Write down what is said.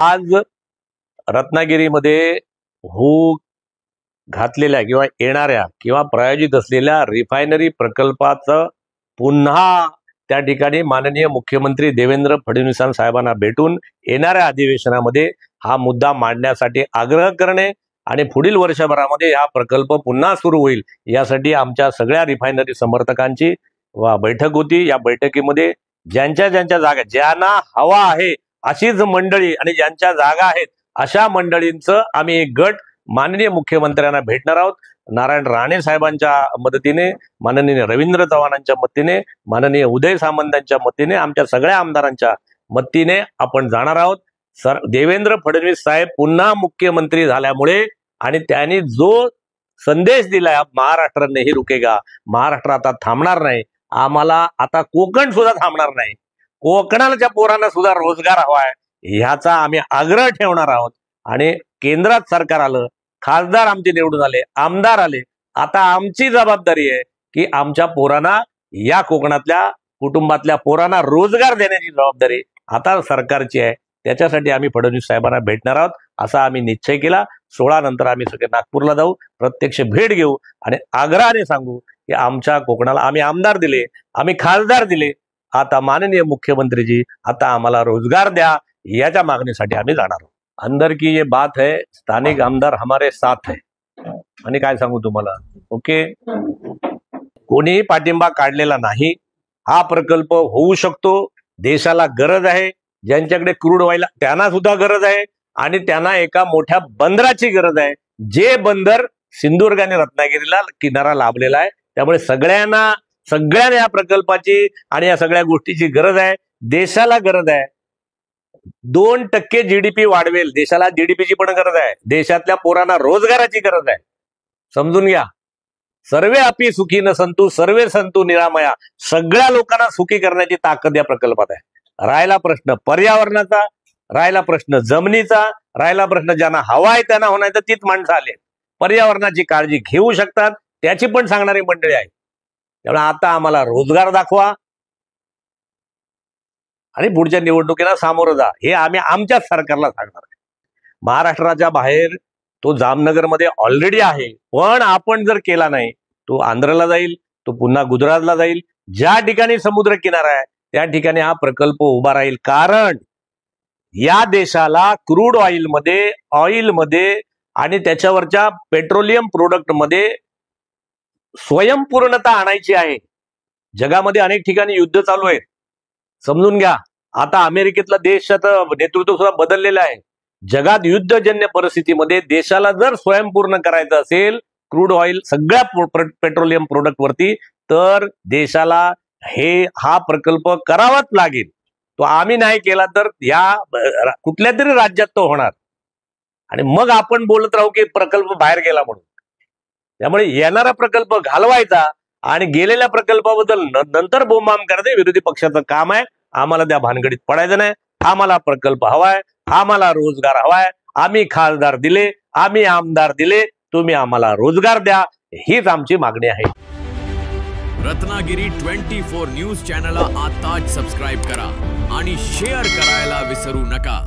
आज रत्नागिरीमध्ये होऊ घातलेल्या किंवा येणाऱ्या किंवा प्रायोजित असलेल्या रिफायनरी प्रकल्पाचं पुन्हा त्या ठिकाणी माननीय मुख्यमंत्री देवेंद्र फडणवीस साहेबांना भेटून येणाऱ्या अधिवेशनामध्ये हा मुद्दा मांडण्यासाठी आग्रह करणे आणि पुढील वर्षभरामध्ये हा प्रकल्प पुन्हा सुरू होईल यासाठी आमच्या सगळ्या रिफायनरी समर्थकांची बैठक होती। या बैठकीमध्ये ज्यांच्या जागा ज्यांना हवा आहे अशीच मंडळी आणि ज्यांच्या जागा आहेत अशा मंडळींचं आम्ही एक गट माननीय मुख्यमंत्र्यांना भेटणार आहोत। नारायण राणे साहेबांच्या मदतीने, माननीय रवींद्र चव्हाणांच्या मदतीने, माननीय उदय सामंतांच्या मदतीने, आमच्या सगळ्या आमदारांच्या मदतीने आपण जाणार आहोत। देवेंद्र फडणवीस साहेब पुन्हा मुख्यमंत्री झाल्यामुळे आणि त्यांनी जो संदेश दिलाय महाराष्ट्र नाही रुकेगा, महाराष्ट्र आता थांबणार नाही, आम्हाला आता कोकण सुद्धा थांबणार नाही, कोकणाच्या पोरांना सुद्धा रोजगार हवाय ह्याचा आम्ही आग्रह ठेवणार आहोत। आणि केंद्रात सरकार आलं, खासदार आमचे निवडून आले, आमदार आले, आता आमची जबाबदारी आहे की आमच्या पोरांना, या कोकणातल्या कुटुंबातल्या पोरांना रोजगार देण्याची जबाबदारी आता सरकारची आहे। त्याच्यासाठी आम्ही फडणवीस साहेबांना भेटणार आहोत असा आम्ही निश्चय केला। 16 नंतर आम्ही सगळे नागपूरला जाऊ, प्रत्यक्ष भेट घेऊ आणि आग्रहाने सांगू की आमच्या कोकणाला आम्ही आमदार दिले, आम्ही खासदार दिले, आता माननीय मुख्यमंत्रीजी आता आम्हाला रोजगार द्या, याच्या मागणीसाठी आम्ही जाणार आहोत। अंदर की ये बात है, स्थानिक आमदार हमारे साथ है। आणि काय सांगू तुम्हाला, ओके, कोणीही पाठिंबा काढलेला नाही, हा प्रकल्प होऊ शकतो, देशाला गरज आहे, ज्यांच्याकडे क्रूड ऑइल त्यांना सुद्धा गरज आहे आणि त्यांना एका मोठ्या बंदराची गरज आहे, जे बंदर सिंधुदुर्ग आणि रत्नागिरीला किनारा लाभलेला आहे। त्यामुळे सगळ्यांना या प्रकल्पाची आणि या सगळ्या गोष्टीची गरज आहे, देशाला गरज आहे। 2% जीडीपी वाढवेल, देशाला जीडीपीची पण गरज आहे, देशातल्या पोरांना रोजगाराची गरज आहे, समजून घ्या। सर्वे अपि सुखी न संतु सर्वे संतु निरामया, सगळ्या लोकांना सुखी करण्याची ताकद या प्रकल्पात आहे। राहिला प्रश्न पर्यावरणाचा, राहिला प्रश्न जमिनीचा, राहिला प्रश्न ज्यांना हवा आहे त्यांना होणार, तर तीच माणसं आले पर्यावरणाची काळजी घेऊ शकतात, त्याची पण सांगणारी मंडळी आहे। त्यामुळे आता आम्हाला रोजगार दाखवा आणि पुढच्या निवडणुकीला सामोरं जा, हे आम्ही आमच्याच सरकारला सांगणार आहे। महाराष्ट्राच्या बाहेर तो जामनगरमध्ये ऑलरेडी आहे, पण आपण जर केला नाही तो आंध्रला जाईल, तो पुन्हा गुजरातला जाईल, ज्या ठिकाणी समुद्र किनारा आहे त्या ठिकाणी हा प्रकल्प उभा राहील। कारण या देशाला क्रूड ऑइलमध्ये आणि त्याच्यावरच्या पेट्रोलियम प्रोडक्ट मध्ये स्वयंपूर्णता आणायची आहे। जगामध्ये अनेक ठिकाणी युद्ध चालू आहे, समजून घ्या। आता अमेरिकेतला देशाचं नेतृत्व सुद्धा बदललेलं आहे। जगात युद्धजन्य परिस्थितीमध्ये देशाला जर स्वयंपूर्ण करायचं असेल क्रूड ऑइल सगळ्या पेट्रोलियम प्रोडक्ट वरती, तर देशाला हा प्रकल्प करावाच लागेल। तो आम्ही नाही केला तर या कुठल्या तरी राज्यात तो होणार आणि मग आपण बोलत राहू की प्रकल्प बाहेर गेला म्हणून। त्यामुळे येणारा प्रकल्प घालवायचा आणि गेलेल्या प्रकल्पाबद्दल नंतर बोंबाम करणे विरोधी पक्षाचं काम आहे। आम्हाला त्या भानगडीत पडायचं नाही, आम्हाला प्रकल्प हवाय, आम्हाला रोजगार हवाय, आम्ही खासदार दिले, आम्ही आमदार दिले, तुम्ही आम्हाला रोजगार द्या, हीच आमची मागणी आहे। रत्नागिरी 24 न्यूज चॅनलला आताच सबस्क्राइब करा आणि शेअर करायला विसरू नका।